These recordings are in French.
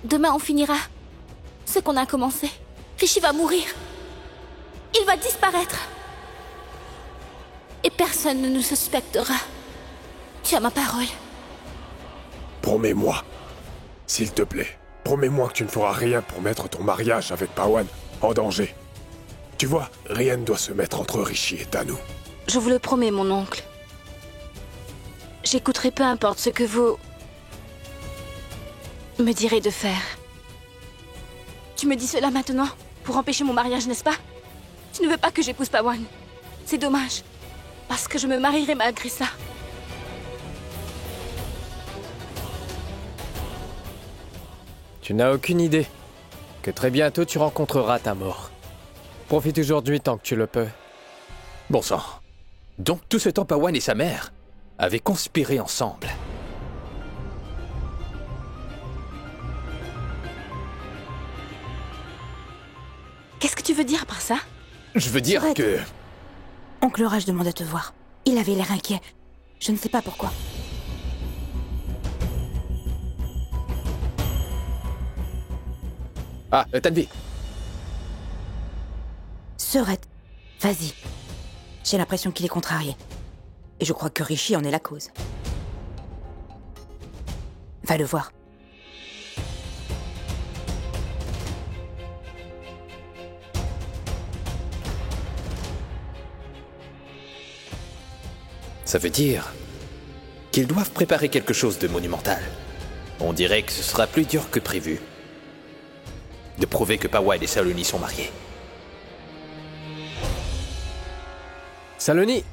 Demain, on finira ce qu'on a commencé. Rishi va mourir. Il va disparaître. Et personne ne nous suspectera. Tu as ma parole. Promets-moi. S'il te plaît, promets-moi que tu ne feras rien pour mettre ton mariage avec Pawan en danger. Tu vois, rien ne doit se mettre entre Rishi et Tanu. Je vous le promets, mon oncle. J'écouterai peu importe ce que vous me direz de faire. Tu me dis cela maintenant pour empêcher mon mariage, n'est-ce pas? Tu ne veux pas que j'épouse Pawan. C'est dommage, parce que je me marierai malgré ça. Tu n'as aucune idée que très bientôt tu rencontreras ta mort. Profite aujourd'hui tant que tu le peux. Bon sang. Donc tout ce temps, Pawan et sa mère avaient conspiré ensemble. Qu'est-ce que tu veux dire par ça? Je veux dire Surette. que... Oncle Raj demande à te voir. Il avait l'air inquiet. Je ne sais pas pourquoi. Ah, Tanvi. Surette, vas-y. J'ai l'impression qu'il est contrarié. Et je crois que Rishi en est la cause. Va le voir. Ça veut dire qu'ils doivent préparer quelque chose de monumental. On dirait que ce sera plus dur que prévu de prouver que Pawan et Saloni sont mariés. Saloni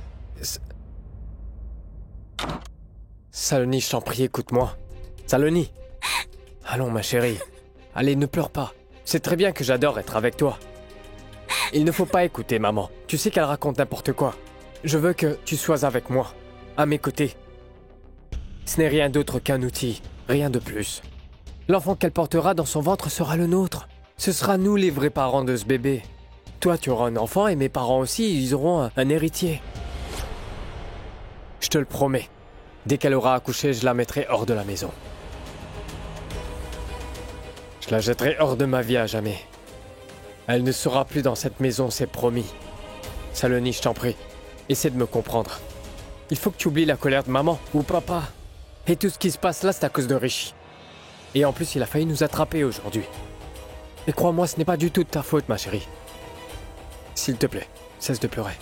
Saloni, je t'en prie, écoute-moi. Saloni. Allons, ma chérie. Allez, ne pleure pas. C'est très bien que j'adore être avec toi. Il ne faut pas écouter maman. Tu sais qu'elle raconte n'importe quoi. Je veux que tu sois avec moi, à mes côtés. Ce n'est rien d'autre qu'un outil, rien de plus. L'enfant qu'elle portera dans son ventre sera le nôtre. Ce sera nous les vrais parents de ce bébé. Toi, tu auras un enfant et mes parents aussi, ils auront un héritier. Je te le promets. Dès qu'elle aura accouché, je la mettrai hors de la maison. Je la jetterai hors de ma vie à jamais. Elle ne sera plus dans cette maison, c'est promis. Saloni, je t'en prie, essaie de me comprendre. Il faut que tu oublies la colère de maman ou papa. Et tout ce qui se passe là, c'est à cause de Rishi. Et en plus, il a failli nous attraper aujourd'hui. Et crois-moi, ce n'est pas du tout de ta faute, ma chérie. S'il te plaît, cesse de pleurer.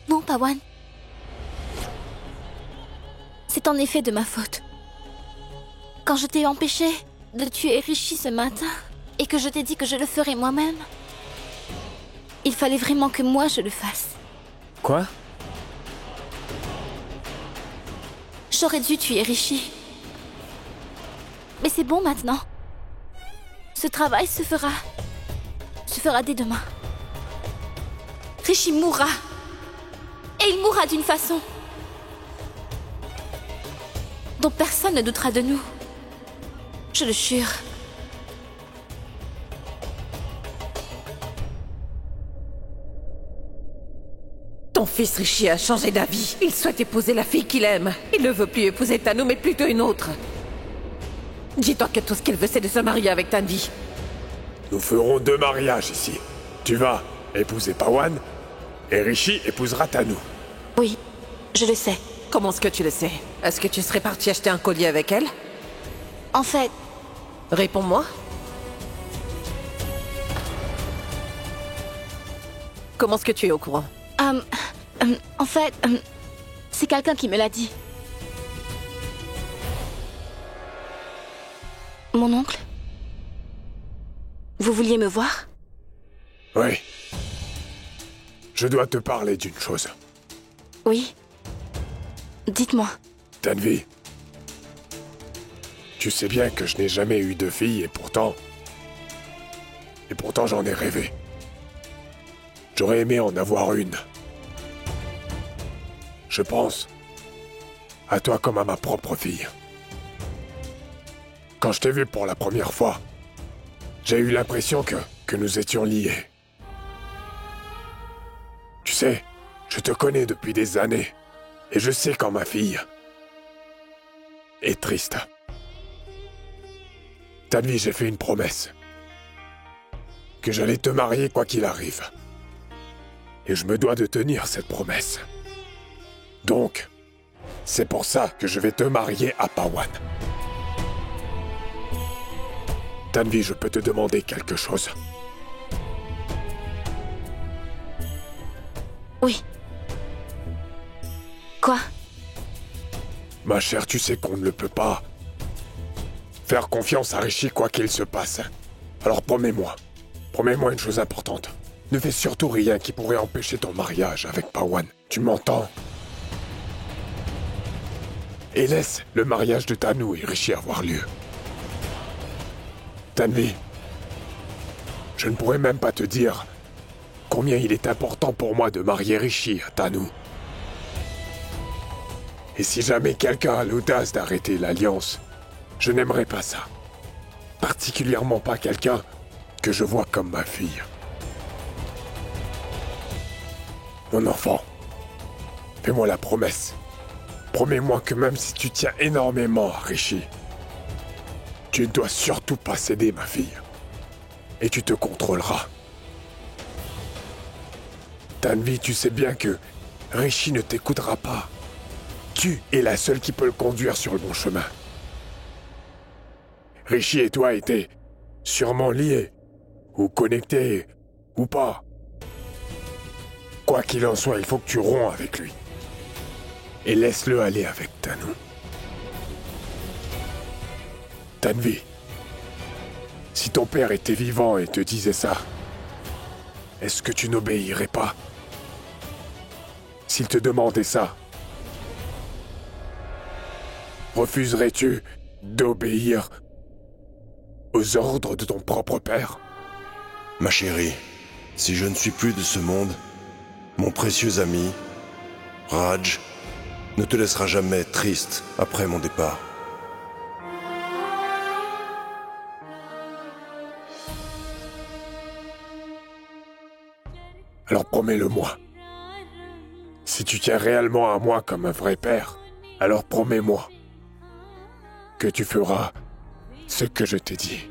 Non, Pawan. C'est en effet de ma faute. Quand je t'ai empêché de tuer Rishi ce matin, et que je t'ai dit que je le ferais moi-même, il fallait vraiment que moi je le fasse. Quoi? J'aurais dû tuer Rishi. Mais c'est bon maintenant. Ce travail se fera dès demain. Rishi mourra. Et il mourra d'une façon dont personne ne doutera de nous. Je le jure. Ton fils Rishi a changé d'avis. Il souhaite épouser la fille qu'il aime. Il ne veut plus épouser Tanu, mais plutôt une autre. Dis-toi que tout ce qu'il veut, c'est de se marier avec Tanvi. Nous ferons 2 mariages ici. Tu vas épouser Pawan, et Rishi épousera Tanu. Oui, je le sais. Comment est-ce que tu le sais? Est-ce que tu serais parti acheter un collier avec elle? En fait, Réponds-moi. Comment est-ce que tu es au courant? en fait, c'est quelqu'un qui me l'a dit. Mon oncle? Vous vouliez me voir? Oui. Je dois te parler d'une chose. Oui. Dites-moi. Tanvi. Tu sais bien que je n'ai jamais eu de fille et pourtant j'en ai rêvé. J'aurais aimé en avoir une. Je pense à toi comme à ma propre fille. Quand je t'ai vu pour la première fois, j'ai eu l'impression que nous étions liés. Tu sais, je te connais depuis des années, et je sais quand ma fille est triste. Tanvi, j'ai fait une promesse. Que j'allais te marier quoi qu'il arrive. Et je me dois de tenir cette promesse. Donc, c'est pour ça que je vais te marier à Pawan. Tanvi, je peux te demander quelque chose? Oui. Quoi? Ma chère, tu sais qu'on ne peut pas faire confiance à Rishi quoi qu'il se passe. Alors promets-moi une chose importante. Ne fais surtout rien qui pourrait empêcher ton mariage avec Pawan. Tu m'entends? Et laisse le mariage de Tanu et Rishi avoir lieu. Tanvi, je ne pourrais même pas te dire combien il est important pour moi de marier Rishi à Tanu. Et si jamais quelqu'un a l'audace d'arrêter l'alliance, je n'aimerais pas ça. Particulièrement pas quelqu'un que je vois comme ma fille. Mon enfant, fais-moi la promesse. Promets-moi que même si tu tiens énormément à Rishi, tu ne dois surtout pas céder, ma fille. Et tu te contrôleras. Tanvi, tu sais bien que Rishi ne t'écoutera pas. Tu es la seule qui peut le conduire sur le bon chemin. Rishi et toi étaient sûrement liés, ou connectés, ou pas. Quoi qu'il en soit, il faut que tu romps avec lui. Et laisse-le aller avec Tanu. Tanvi, si ton père était vivant et te disait ça, est-ce que tu n'obéirais pas? S'il te demandait ça, refuserais-tu d'obéir aux ordres de ton propre père? Ma chérie, si je ne suis plus de ce monde, mon précieux ami, Raj, ne te laissera jamais triste après mon départ. Alors promets-le-moi. Si tu tiens réellement à moi comme un vrai père, alors promets-moi que tu feras ce que je t'ai dit.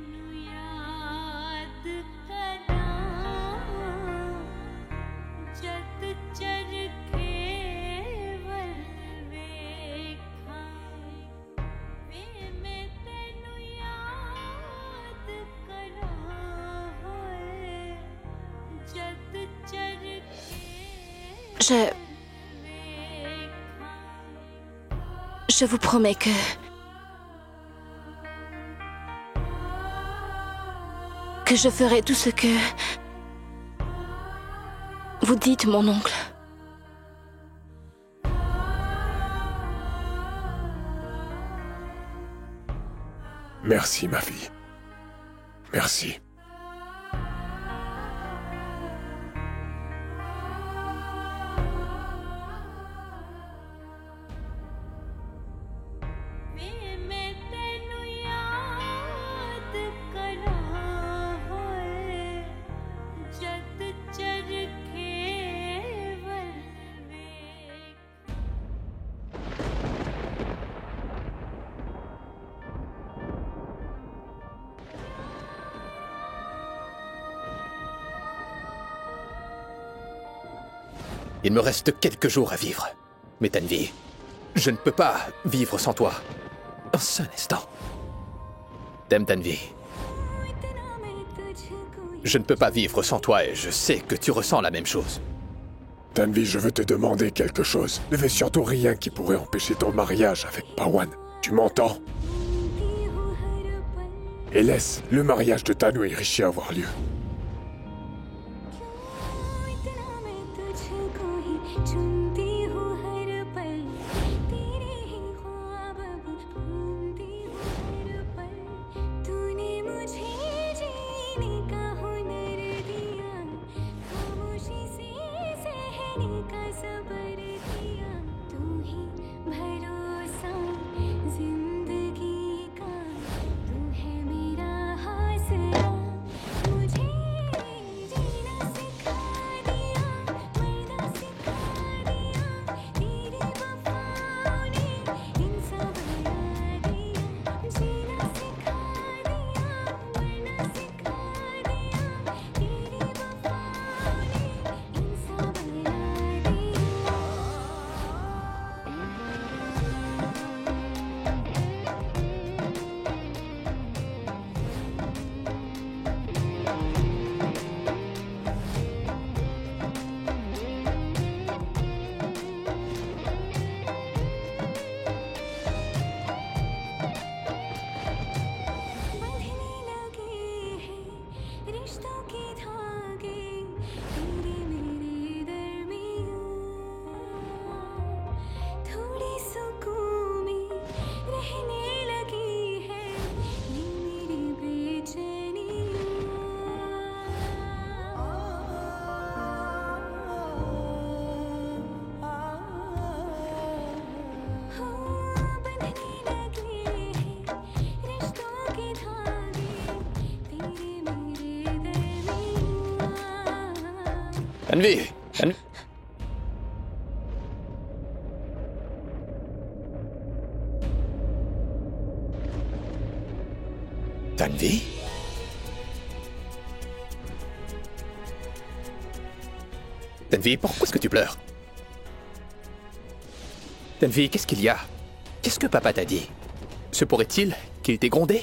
Je vous promets que je ferai tout ce que vous dites, mon oncle. Merci, ma fille. Merci. Il me reste quelques jours à vivre. Mais Tanvi, je ne peux pas vivre sans toi. Un seul instant. T'aimes Tanvi. Je ne peux pas vivre sans toi et je sais que tu ressens la même chose. Tanvi, je veux te demander quelque chose. Ne fais surtout rien qui pourrait empêcher ton mariage avec Pawan. Tu m'entends? Et laisse le mariage de Tanu et Rishi avoir lieu. Tanvi, Tanvi. Tanvi? Tanvi, pourquoi est-ce que tu pleures? Tanvi, qu'est-ce qu'il y a? Qu'est-ce que papa t'a dit? Se pourrait-il qu'il t'ait grondé?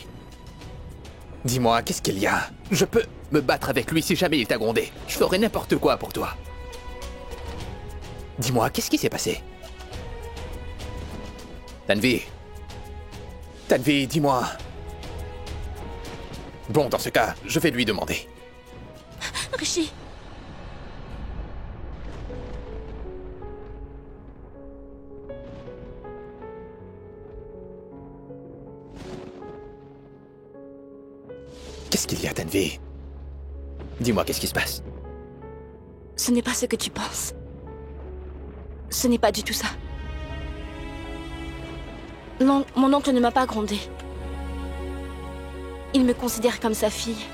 Dis-moi, qu'est-ce qu'il y a? Je peux me battre avec lui si jamais il t'a grondé. Je ferai n'importe quoi pour toi. Dis-moi, qu'est-ce qui s'est passé? Tanvi. Tanvi, dis-moi. Bon, dans ce cas, je vais lui demander. Rishi. Qu'est-ce qu'il y a, Tanvi? Dis-moi, qu'est-ce qui se passe? Ce n'est pas ce que tu penses. Ce n'est pas du tout ça. Non, mon oncle ne m'a pas grondé. Il me considère comme sa fille.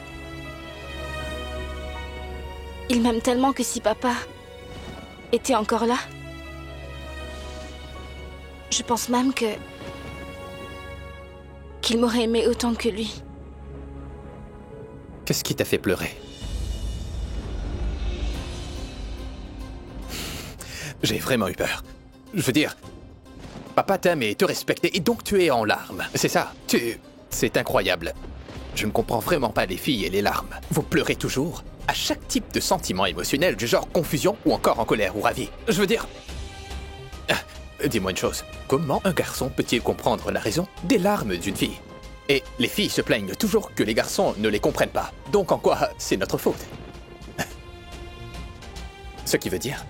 Il m'aime tellement que si papa était encore là, je pense même qu'il m'aurait aimé autant que lui. Qu'est-ce qui t'a fait pleurer? J'ai vraiment eu peur. Je veux dire, papa t'aime et te respecte et donc tu es en larmes. C'est ça, c'est incroyable. Je ne comprends vraiment pas les filles et les larmes. Vous pleurez toujours à chaque type de sentiment émotionnel du genre confusion ou encore en colère ou ravi. Je veux dire... Dis-moi une chose, comment un garçon peut-il comprendre la raison des larmes d'une fille? Et les filles se plaignent toujours que les garçons ne les comprennent pas. Donc en quoi c'est notre faute? Ce qui veut dire...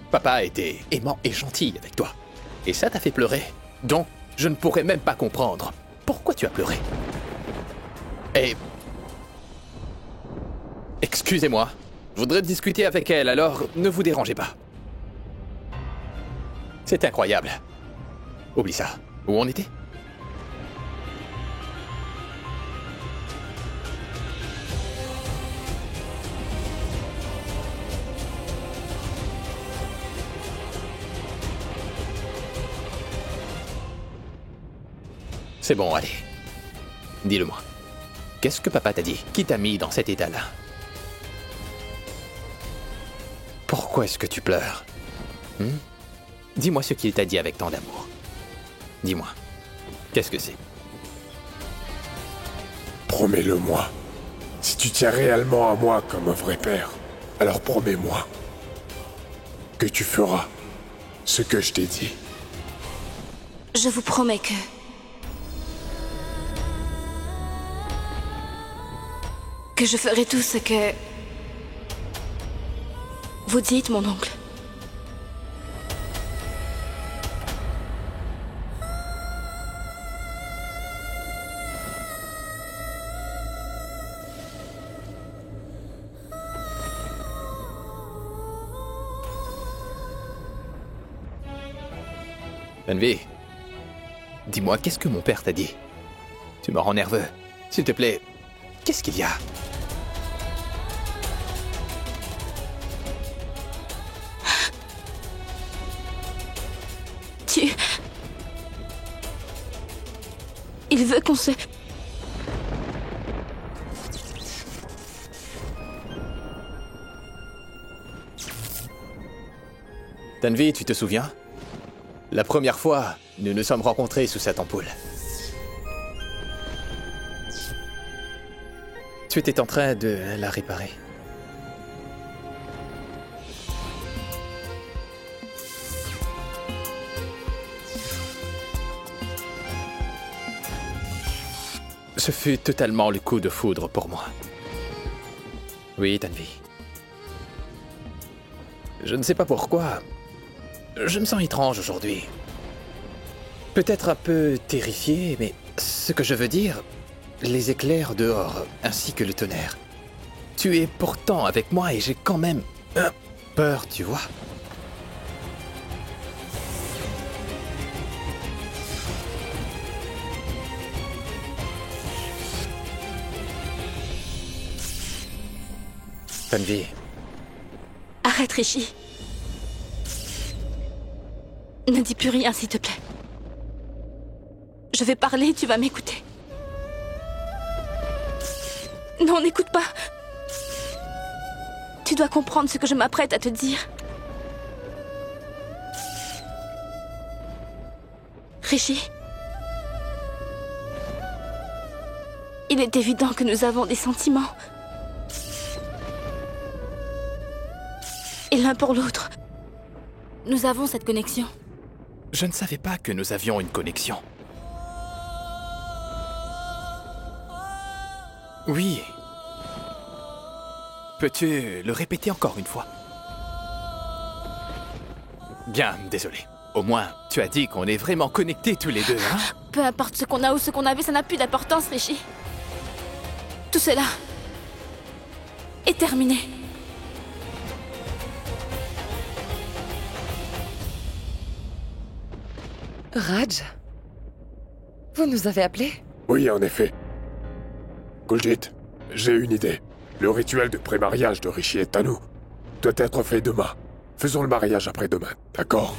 Papa a été aimant et gentil avec toi. Et ça t'a fait pleurer. Donc, je ne pourrais même pas comprendre pourquoi tu as pleuré. Et... Excusez-moi, je voudrais discuter avec elle, alors ne vous dérangez pas. C'est incroyable. Oublie ça. Où on était? C'est bon, allez. Dis-le-moi. Qu'est-ce que papa t'a dit? Qui t'a mis dans cet état-là? Pourquoi est-ce que tu pleures? Dis-moi ce qu'il t'a dit avec tant d'amour. Dis-moi. Qu'est-ce que c'est? Promets-le-moi. Si tu tiens réellement à moi comme un vrai père, alors promets-moi que tu feras ce que je t'ai dit. Je vous promets que je ferai tout ce que vous dites, mon oncle. Tanvi, dis-moi, qu'est-ce que mon père t'a dit? Tu me rends nerveux. S'il te plaît, qu'est-ce qu'il y a? Il veut qu'on se... Tanvi, tu te souviens? La première fois, nous nous sommes rencontrés sous cette ampoule. Tu étais en train de la réparer. Ce fut totalement le coup de foudre pour moi. Oui, Tanvi. Je ne sais pas pourquoi. Je me sens étrange aujourd'hui. Peut-être un peu terrifié, mais ce que je veux dire, les éclairs dehors, ainsi que le tonnerre. Tu es pourtant avec moi et j'ai quand même peur, tu vois. Tanvi, Arrête, Rishi. Ne dis plus rien, s'il te plaît. Je vais parler, tu vas m'écouter. Non, n'écoute pas. Tu dois comprendre ce que je m'apprête à te dire. Rishi, il est évident que nous avons des sentiments. Et l'un pour l'autre, nous avons cette connexion. Je ne savais pas que nous avions une connexion. Oui. Peux-tu le répéter encore une fois? Bien, désolé. Au moins, tu as dit qu'on est vraiment connectés tous les deux, hein? Peu importe ce qu'on a ou ce qu'on avait, ça n'a plus d'importance, Rishi. Tout cela est terminé. Raj? Vous nous avez appelés? Oui, en effet. Guljeet, j'ai une idée. Le rituel de pré-mariage de Rishi et Tanu doit être fait demain. Faisons le mariage après-demain, d'accord?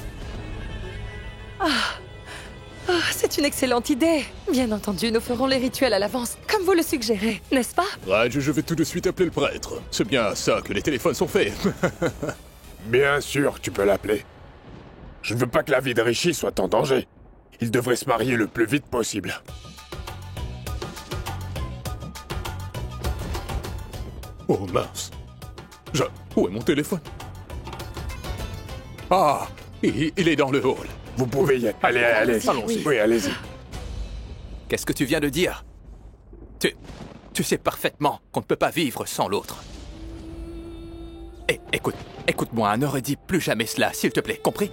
C'est une excellente idée. Bien entendu, nous ferons les rituels à l'avance, comme vous le suggérez, n'est-ce pas? Raj, je vais tout de suite appeler le prêtre. C'est bien à ça que les téléphones sont faits. Bien sûr, tu peux l'appeler. Je ne veux pas que la vie de Rishi soit en danger. Il devrait se marier le plus vite possible. Oh mince. Où est mon téléphone? Ah, il est dans le hall. Vous pouvez y aller. Allez-y. Allons-y. Oui, allez-y. Qu'est-ce que tu viens de dire? Tu sais parfaitement qu'on ne peut pas vivre sans l'autre. Écoute-moi, ne redis plus jamais cela, s'il te plaît, compris?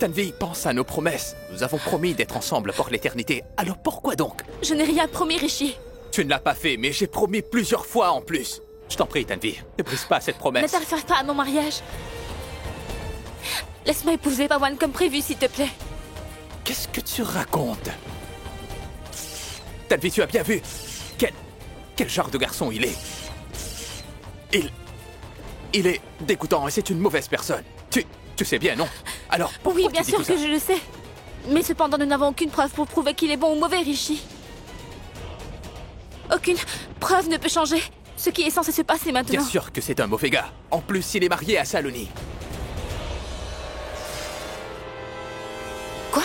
Tanvi, pense à nos promesses. Nous avons promis d'être ensemble pour l'éternité. Alors pourquoi donc? Je n'ai rien promis, Rishi. Tu ne l'as pas fait, mais j'ai promis plusieurs fois en plus. Je t'en prie, Tanvi, ne brise pas cette Ne promesse. t'interfère pas à mon mariage. Laisse-moi épouser Pawan comme prévu, s'il te plaît. Qu'est-ce que tu racontes? Tanvi, tu as bien vu quel genre de garçon il est. Il est dégoûtant et c'est une mauvaise personne. Tu sais bien, non? Alors, pourquoi Oui, bien tu dis sûr tout ça? que je le sais. Mais cependant, nous n'avons aucune preuve pour prouver qu'il est bon ou mauvais, Rishi. Aucune preuve ne peut changer ce qui est censé se passer maintenant. Bien sûr que c'est un mauvais gars. En plus, il est marié à Saloni. Quoi?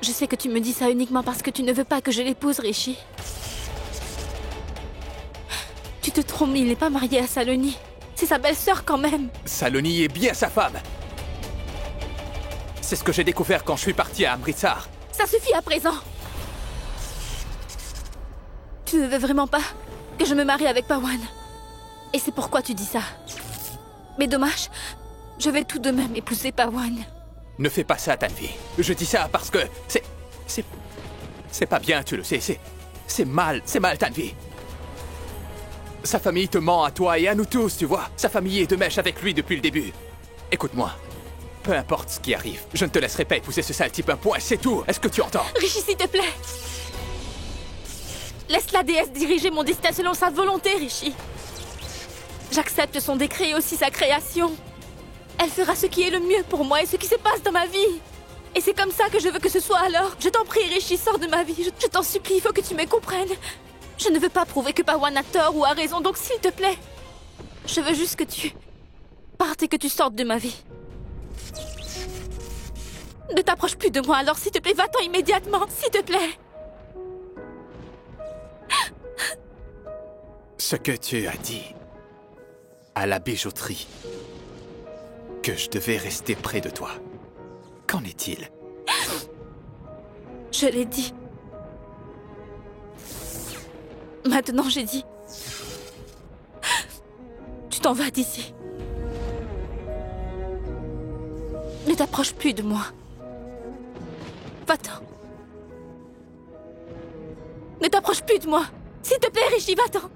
Je sais que tu me dis ça uniquement parce que tu ne veux pas que je l'épouse, Rishi. Tu te trompes, il n'est pas marié à Saloni. C'est sa belle-sœur quand même. Saloni est bien sa femme. C'est ce que j'ai découvert quand je suis parti à Amritsar. Ça suffit à présent. Tu ne veux vraiment pas que je me marie avec Pawan. Et c'est pourquoi tu dis ça. Mais dommage, je vais tout de même épouser Pawan. Ne fais pas ça, Tanvi. Je dis ça parce que c'est pas bien, tu le sais. C'est mal, Tanvi. Sa famille te ment à toi et à nous tous, tu vois. Sa famille est de mèche avec lui depuis le début. Écoute-moi. Peu importe ce qui arrive, je ne te laisserai pas épouser ce sale type, un point, c'est tout. Est-ce que tu entends? Rishi, s'il te plaît. Laisse la déesse diriger mon destin selon sa volonté, Rishi. J'accepte son décret et aussi sa création. Elle fera ce qui est le mieux pour moi et ce qui se passe dans ma vie. Et c'est comme ça que je veux que ce soit alors. Je t'en prie, Rishi, sors de ma vie. Je t'en supplie, il faut que tu me comprennes. Je ne veux pas prouver que Pawan a tort ou a raison, donc s'il te plaît. Je veux juste que tu partes et que tu sortes de ma vie. Ne t'approche plus de moi, alors s'il te plaît, va-t'en immédiatement, s'il te plaît. Ce que tu as dit à la bijouterie, que je devais rester près de toi. Qu'en est-il? Je l'ai dit. Maintenant, j'ai dit. Tu t'en vas d'ici. Ne t'approche plus de moi. Va-t'en. Ne t'approche plus de moi. S'il te plaît, Rishi, va-t'en.